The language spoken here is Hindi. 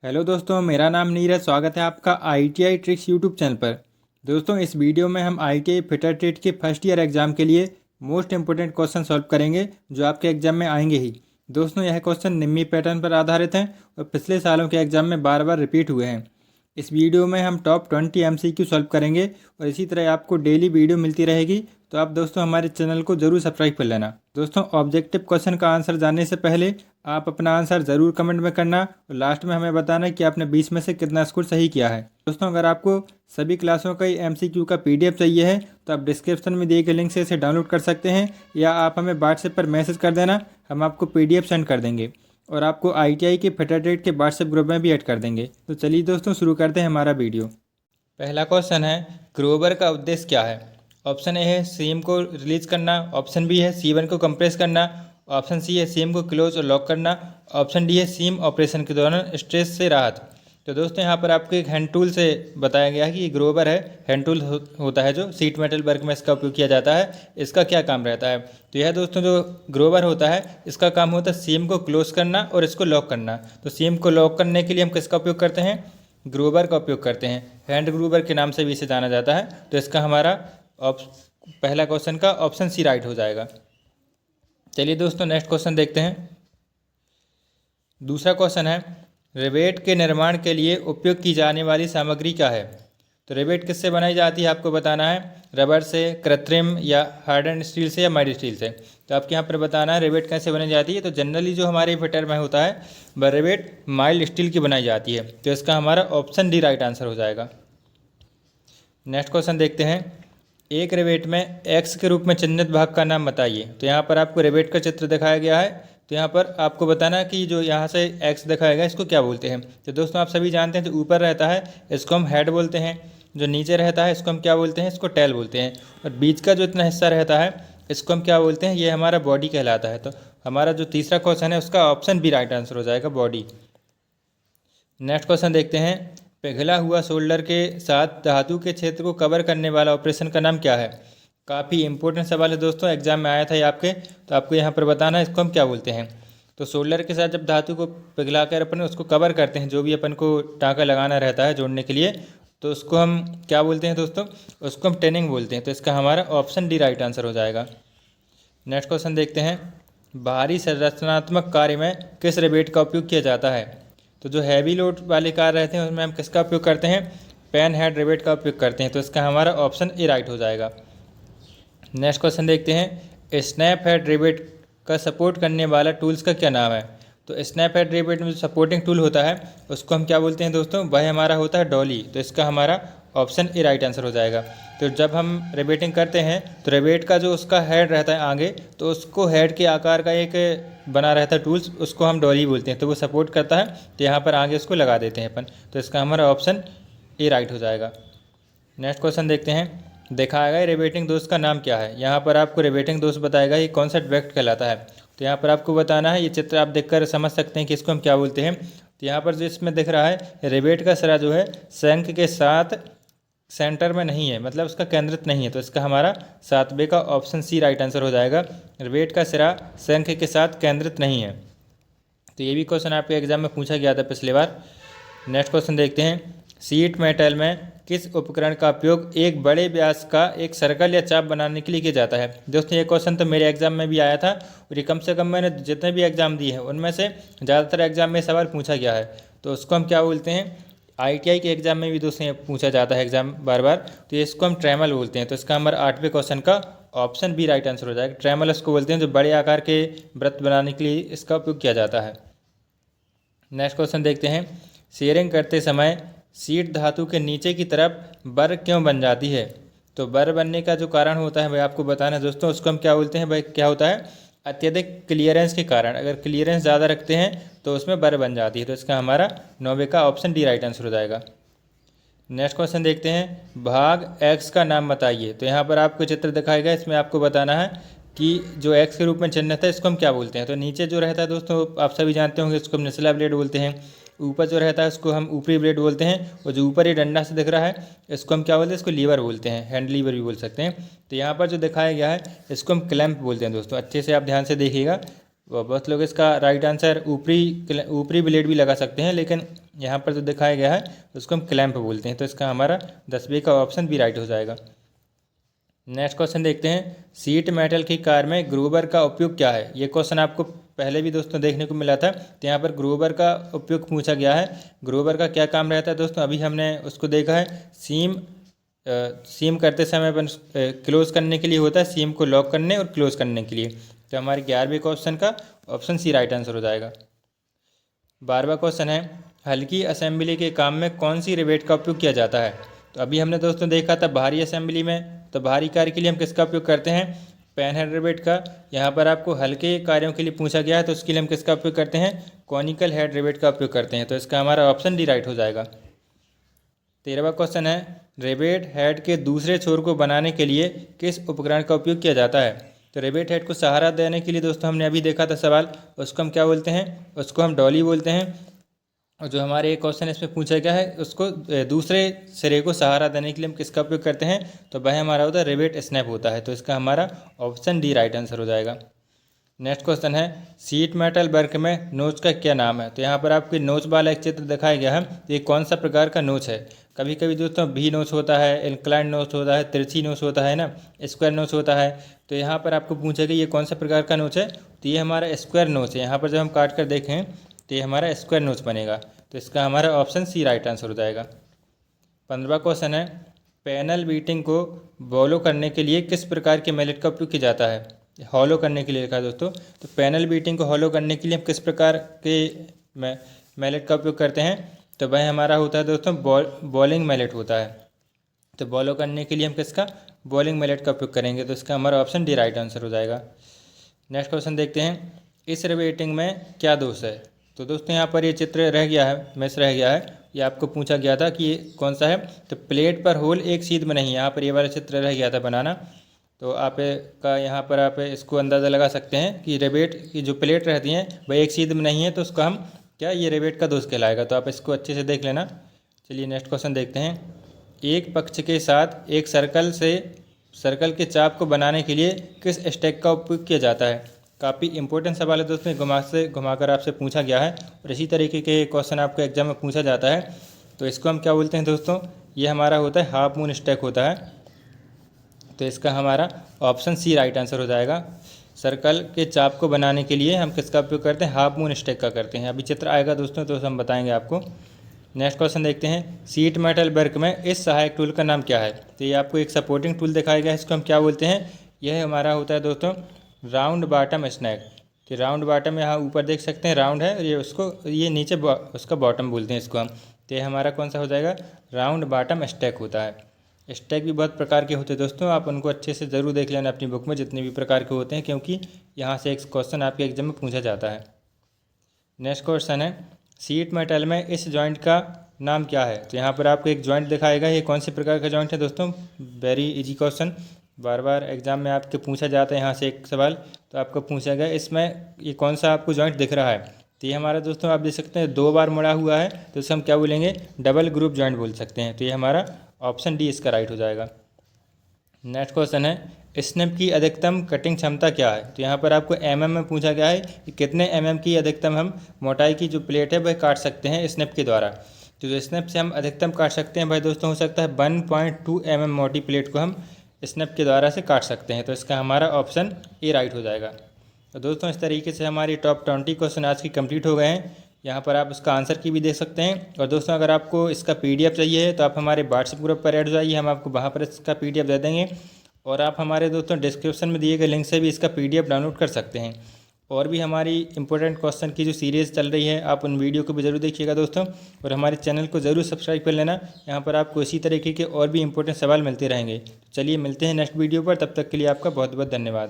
हेलो दोस्तों, मेरा नाम नीरज। स्वागत है आपका ITI ट्रिक्स यूट्यूब चैनल पर। दोस्तों, इस वीडियो में हम ITI फिटर ट्रेड के फर्स्ट ईयर एग्जाम के लिए मोस्ट इंपोर्टेंट क्वेश्चन सॉल्व करेंगे जो आपके एग्जाम में आएंगे ही। दोस्तों, यह क्वेश्चन निम्मी पैटर्न पर आधारित हैं और पिछले सालों के एग्जाम में बार बार रिपीट हुए हैं। इस वीडियो में हम टॉप 20 MCQ सॉल्व करेंगे और इसी तरह आपको डेली वीडियो मिलती रहेगी। तो आप दोस्तों हमारे चैनल को जरूर सब्सक्राइब कर लेना। दोस्तों, ऑब्जेक्टिव क्वेश्चन का आंसर जानने से पहले आप अपना आंसर ज़रूर कमेंट में करना और लास्ट में हमें बताना कि आपने 20 में से कितना स्कोर सही किया है। दोस्तों, अगर आपको सभी क्लासों का MCQ का PDF चाहिए है तो आप डिस्क्रिप्शन में दिए गए लिंक से इसे डाउनलोड कर सकते हैं या आप हमें व्हाट्सएप पर मैसेज कर देना, हम आपको PDF सेंड कर देंगे और आपको ITI के फिटर ट्रेड के व्हाट्सएप ग्रुप में भी ऐड कर देंगे। तो चलिए दोस्तों, शुरू करते हैं हमारा वीडियो। पहला क्वेश्चन है, ग्रोवर का उद्देश्य क्या है? ऑप्शन ए है सीम को रिलीज करना, ऑप्शन बी है C1 को कंप्रेस करना, ऑप्शन सी है सीम को क्लोज और लॉक करना, ऑप्शन डी है सीम ऑपरेशन के दौरान स्ट्रेस से राहत। तो दोस्तों, यहाँ पर आपको एक हैंड टूल से बताया गया है कि ये ग्रोवर है। हैंड टूल होता है जो सीट मेटल वर्क में इसका उपयोग किया जाता है। इसका क्या काम रहता है? तो यह दोस्तों जो ग्रोवर होता है इसका काम होता है सीम को क्लोज करना और इसको लॉक करना। तो सीम को लॉक करने के लिए हम किसका उपयोग करते हैं? ग्रोवर का उपयोग करते हैं। हैंड ग्रोवर के नाम से भी इसे जाना जाता है। तो इसका हमारा पहला क्वेश्चन का ऑप्शन सी राइट हो जाएगा। चलिए दोस्तों, नेक्स्ट क्वेश्चन देखते हैं। दूसरा क्वेश्चन है, रिवेट के निर्माण के लिए उपयोग की जाने वाली सामग्री क्या है? तो रिवेट किससे बनाई जाती है आपको बताना है। रबर से, कृत्रिम या हार्डन स्टील से या माइल्ड स्टील से। तो आपके यहाँ पर बताना है रिवेट कैसे बनाई जाती है। तो जनरली जो हमारे फिटर में होता है वह रिवेट माइल्ड स्टील की बनाई जाती है। तो इसका हमारा ऑप्शन डी राइट आंसर हो जाएगा। नेक्स्ट क्वेश्चन देखते हैं, एक रिवेट में एक्स के रूप में चिन्हित भाग का नाम बताइए। तो यहाँ पर आपको रिवेट का चित्र दिखाया गया है। तो यहाँ पर आपको बताना है कि जो यहाँ से एक्स दिखाया गया इसको क्या बोलते हैं। तो दोस्तों, आप सभी जानते हैं जो ऊपर रहता है इसको हम हेड बोलते हैं, जो नीचे रहता है इसको हम क्या बोलते हैं? इसको टेल बोलते हैं, और बीच का जो इतना हिस्सा रहता है इसको हम क्या बोलते हैं? ये हमारा बॉडी कहलाता है। तो हमारा जो तीसरा क्वेश्चन है उसका ऑप्शन बी राइट आंसर हो जाएगा, बॉडी। नेक्स्ट क्वेश्चन देखते हैं, पिघला हुआ शोल्डर के साथ धातु के क्षेत्र को कवर करने वाला ऑपरेशन का नाम क्या है? काफ़ी इंपॉर्टेंट सवाल है दोस्तों, एग्जाम में आया था ये आपके। तो आपको यहाँ पर बताना है इसको हम क्या बोलते हैं। तो शोल्डर के साथ जब धातु को पिघला कर अपन उसको कवर करते हैं, जो भी अपन को टाँका लगाना रहता है जोड़ने के लिए, तो उसको हम क्या बोलते हैं दोस्तों? उसको हम टेनिंग बोलते हैं। तो इसका हमारा ऑप्शन डी राइट आंसर हो जाएगा। नेक्स्ट क्वेश्चन देखते हैं, भारी संरचनात्मक कार्य में किस रिवेट का उपयोग किया जाता है? तो जो हैवी लोड वाले कार्य रहते हैं उसमें हम किसका उपयोग करते हैं? पेन हेड रिवेट का उपयोग करते हैं। तो इसका हमारा ऑप्शन ए राइट हो जाएगा। नेक्स्ट क्वेश्चन देखते हैं, स्नैप हेड रिवेट का सपोर्ट करने वाला टूल्स का क्या नाम है? तो स्नैप हेड रिवेट में जो सपोर्टिंग टूल होता है उसको हम क्या बोलते हैं दोस्तों? वह हमारा होता है डॉली। तो इसका हमारा ऑप्शन ए राइट आंसर हो जाएगा। तो जब हम रिवेटिंग करते हैं तो रिवेट का जो उसका हेड रहता है आगे, तो उसको हेड के आकार का एक बना रहता है टूल्स, उसको हम डॉली बोलते हैं। तो वो सपोर्ट करता है, तो यहाँ पर आगे उसको लगा देते हैं अपन। तो इसका हमारा ऑप्शन ए राइट हो जाएगा। नेक्स्ट क्वेश्चन देखते हैं, दिखाया गया रिवेटिंग दोष का नाम क्या है? यहाँ पर आपको रिवेटिंग दोष बताएगा ये कौन सा डिफेक्ट कहलाता है। तो यहाँ पर आपको बताना है, ये चित्र आप देखकर समझ सकते हैं कि इसको हम क्या बोलते हैं। तो यहाँ पर जो इसमें दिख रहा है रिवेट का सिरा जो है शंख के साथ सेंटर में नहीं है, मतलब उसका केंद्रित नहीं है। तो इसका हमारा सातवें का ऑप्शन सी राइट आंसर हो जाएगा। रिवेट का सिरा शंख के साथ केंद्रित नहीं है। तो ये भी क्वेश्चन आपके एग्जाम में पूछा गया था पिछली बार। नेक्स्ट क्वेश्चन देखते हैं, सीट मेटल में किस उपकरण का उपयोग एक बड़े व्यास का एक सर्कल या चाप बनाने के लिए किया जाता है? दोस्तों, ये क्वेश्चन तो मेरे एग्जाम में भी आया था और ये कम से कम मैंने जितने भी एग्जाम दिए हैं उनमें से ज़्यादातर एग्जाम में सवाल पूछा गया है। तो उसको हम क्या बोलते हैं? ITI के एग्जाम में भी दोस्तों पूछा जाता है एग्जाम बार बार। तो ये इसको हम ट्रेमल बोलते हैं। तो इसका हमारा 8वें क्वेश्चन का ऑप्शन बी राइट आंसर हो जाएगा। ट्रेमल इसको बोलते हैं जो बड़े आकार के वृत्त बनाने के लिए इसका उपयोग किया जाता है। नेक्स्ट क्वेश्चन देखते हैं, शेयरिंग करते समय सीट धातु के नीचे की तरफ बर क्यों बन जाती है? तो बर बनने का जो कारण होता है भाई आपको बताना है दोस्तों, उसको हम क्या बोलते हैं? भाई क्या होता है? अत्यधिक क्लियरेंस के कारण। अगर क्लियरेंस ज़्यादा रखते हैं तो उसमें बर बन जाती है। तो इसका हमारा 9वें का ऑप्शन डी राइट आंसर हो जाएगा। नेक्स्ट क्वेश्चन देखते हैं, भाग एक्स का नाम बताइए। तो यहाँ पर आपको चित्र दिखाया गया, इसमें आपको बताना है कि जो एक्स के रूप में चिन्हित है इसको हम क्या बोलते हैं। तो नीचे जो रहता है दोस्तों आप सभी जानते होंगे, इसको हम निचला ब्लेड बोलते हैं। ऊपर जो रहता है उसको हम ऊपरी ब्लेड बोलते हैं, और जो ऊपर ही डंडा से दिख रहा है इसको हम क्या बोलते हैं? इसको लीवर बोलते हैं, हैंड लीवर भी बोल सकते हैं। तो यहाँ पर जो दिखाया गया है इसको हम क्लैंप बोलते हैं दोस्तों। अच्छे से आप ध्यान से देखिएगा, बहुत लोग इसका राइट आंसर ऊपरी ब्लेड भी लगा सकते हैं, लेकिन यहाँ पर जो दिखाया गया है उसको हम क्लैंप बोलते हैं। तो इसका हमारा 10वीं का ऑप्शन भी राइट हो जाएगा। नेक्स्ट क्वेश्चन देखते हैं, सीट मेटल की कार में ग्रूवर का उपयोग क्या है। ये क्वेश्चन आपको पहले भी दोस्तों देखने को मिला था। तो यहाँ पर ग्रूवर का उपयोग पूछा गया है। ग्रूवर का क्या काम रहता है दोस्तों, अभी हमने उसको देखा है। सीम करते समय अपन क्लोज करने के लिए होता है, सीम को लॉक करने और क्लोज करने के लिए। तो हमारे 11वें क्वेश्चन का ऑप्शन सी राइट आंसर हो जाएगा। 12वां क्वेश्चन है, हल्की असेंबली के काम में कौन सी रिवेट का उपयोग किया जाता है। तो अभी हमने दोस्तों देखा था भारी असेंबली में, तो भारी कार्य के लिए हम किसका उपयोग करते हैं, पेन हेड रिवेट का। यहाँ पर आपको हल्के कार्यों के लिए पूछा गया है, तो उसके लिए हम किसका उपयोग करते हैं, कॉनिकल हेड रिवेट का उपयोग करते हैं। तो इसका हमारा ऑप्शन डी राइट हो जाएगा। 13वां क्वेश्चन है, रिवेट हेड के दूसरे छोर को बनाने के लिए किस उपकरण का उपयोग किया जाता है। तो रिवेट हेड को सहारा देने के लिए दोस्तों हमने अभी देखा था सवाल, उसको हम क्या बोलते हैं, उसको हम डॉली बोलते हैं। और जो हमारे क्वेश्चन इसमें पूछा गया है उसको दूसरे सिरे को सहारा देने के लिए हम किसका उपयोग करते हैं, तो वह हमारा होता है रिवेट स्नैप होता है। तो इसका हमारा ऑप्शन डी राइट आंसर हो जाएगा। नेक्स्ट क्वेश्चन है, सीट मेटल वर्क में नोच का क्या नाम है। तो यहाँ पर आपको नोच वाला एक चित्र दिखाया गया है। तो ये कौन सा प्रकार का नोच है। कभी कभी दोस्तों भी नोच होता है, इंक्लाइन नोच होता है, तिरछी नोच होता है ना, स्क्वायर नोच होता है। तो यहाँ पर आपको पूछेगा ये कौन सा प्रकार का नोच है। तो ये हमारा स्क्वायर नोच है। यहाँ पर जब हम काट कर देखें तो ये हमारा स्क्वायर नोच बनेगा। तो इसका हमारा ऑप्शन सी राइट आंसर हो जाएगा। 15वां क्वेश्चन है, पैनल बीटिंग को बॉलो करने के लिए किस प्रकार के मैलेट का उपयोग किया जाता है। हॉलो करने के लिए लिखा है दोस्तों। तो पैनल बीटिंग को हॉलो करने के लिए हम किस प्रकार के मैलेट का उपयोग करते हैं, तो वह हमारा होता है दोस्तों बॉलिंग मैलेट होता है। तो बॉलो करने के लिए हम किसका, बॉलिंग मैलेट का उपयोग करेंगे। तो इसका हमारा ऑप्शन डी राइट आंसर हो जाएगा। नेक्स्ट क्वेश्चन देखते हैं, इस रिवेटिंग में क्या दोष है। तो दोस्तों यहाँ पर ये चित्र रह गया है, मिस रह गया है। ये आपको पूछा गया था कि ये कौन सा है। तो प्लेट पर होल एक सीध में नहीं, यहाँ पर ये वाला चित्र रह गया था बनाना। तो आप का यहाँ पर आप इसको अंदाज़ा लगा सकते हैं कि रिवेट की जो प्लेट रहती हैं वह एक सीध में नहीं है, तो उसको हम क्या, ये रिवेट का दोष कहलाएगा। तो आप इसको अच्छे से देख लेना। चलिए नेक्स्ट क्वेश्चन देखते हैं, एक पक्ष के साथ एक सर्कल के चाप को बनाने के लिए किस स्टेक का उपयोग किया जाता है। काफ़ी इंपॉर्टेंट सवाल है दोस्तों, घुमाकर आपसे पूछा गया है और इसी तरीके के क्वेश्चन आपको एग्जाम में पूछा जाता है। तो इसको हम क्या बोलते हैं दोस्तों, ये हमारा होता है हाफ मून स्टेक होता है। तो इसका हमारा ऑप्शन सी राइट आंसर हो जाएगा। सर्कल के चाप को बनाने के लिए हम किसका उपयोग करते हैं, हाफ मून स्टेक का करते हैं। अभी चित्र आएगा दोस्तों तो हम बताएंगे आपको। नेक्स्ट क्वेश्चन देखते हैं, सीट मेटल वर्क में इस सहायक टूल का नाम क्या है। तो ये आपको एक सपोर्टिंग टूल दिखाया गया है, इसको हम क्या बोलते हैं, यह हमारा होता है दोस्तों राउंड बॉटम स्नैक। तो राउंड बॉटम यहाँ ऊपर देख सकते हैं राउंड है, ये नीचे उसका बॉटम बोलते हैं इसको हम। तो ये हमारा कौन सा हो जाएगा, राउंड बॉटम स्टैक होता है। स्टैक भी बहुत प्रकार के होते हैं दोस्तों, आप उनको अच्छे से ज़रूर देख लेना अपनी बुक में जितने भी प्रकार के होते हैं, क्योंकि यहाँ से एक क्वेश्चन आपके एग्जाम में पूछा जाता है। नेक्स्ट क्वेश्चन है, सीट मेटल में इस जॉइंट का नाम क्या है। तो यहाँ पर आपको एक जॉइंट दिखाएगा, ये कौन से प्रकार का जॉइंट है दोस्तों, वेरी इजी क्वेश्चन, बार बार एग्जाम में आपके पूछा जाता है। यहाँ से एक सवाल तो आपको पूछा गया, इसमें ये कौन सा आपको जॉइंट दिख रहा है। तो ये हमारा दोस्तों आप देख सकते हैं 2 बार मुड़ा हुआ है, तो इसे हम क्या बोलेंगे, डबल ग्रुप जॉइंट बोल सकते हैं। तो ये हमारा ऑप्शन डी इसका राइट हो जाएगा। नेक्स्ट क्वेश्चन है, स्नैप की अधिकतम कटिंग क्षमता क्या है। तो यहाँ पर आपको mm में पूछा गया है कि कितने mm की अधिकतम हम मोटाई की जो प्लेट है वह काट सकते हैं स्नैप के द्वारा। तो जो स्नैप से हम अधिकतम काट सकते हैं भाई दोस्तों, हो सकता है 1.2 mm मोटी प्लेट को हम स्नैप के द्वारा से काट सकते हैं। तो इसका हमारा ऑप्शन ए राइट हो जाएगा। तो दोस्तों इस तरीके से हमारी टॉप 20 क्वेश्चन आज की कंप्लीट हो गए हैं। यहाँ पर आप उसका आंसर की भी देख सकते हैं। और दोस्तों अगर आपको इसका PDF चाहिए है तो आप हमारे व्हाट्सएप ग्रुप पर ऐड हो जाइए, हम आपको वहाँ पर इसका PDF दे देंगे। और आप हमारे दोस्तों डिस्क्रिप्शन में दिए गए लिंक से भी इसका PDF डाउनलोड कर सकते हैं। और भी हमारी इंपॉर्टेंट क्वेश्चन की जो सीरीज़ चल रही है आप उन वीडियो को भी ज़रूर देखिएगा दोस्तों, और हमारे चैनल को ज़रूर सब्सक्राइब कर लेना। यहाँ पर आपको इसी तरीके के और भी इंपॉर्टेंट सवाल मिलते रहेंगे। चलिए मिलते हैं नेक्स्ट वीडियो पर, तब तक के लिए आपका बहुत बहुत धन्यवाद।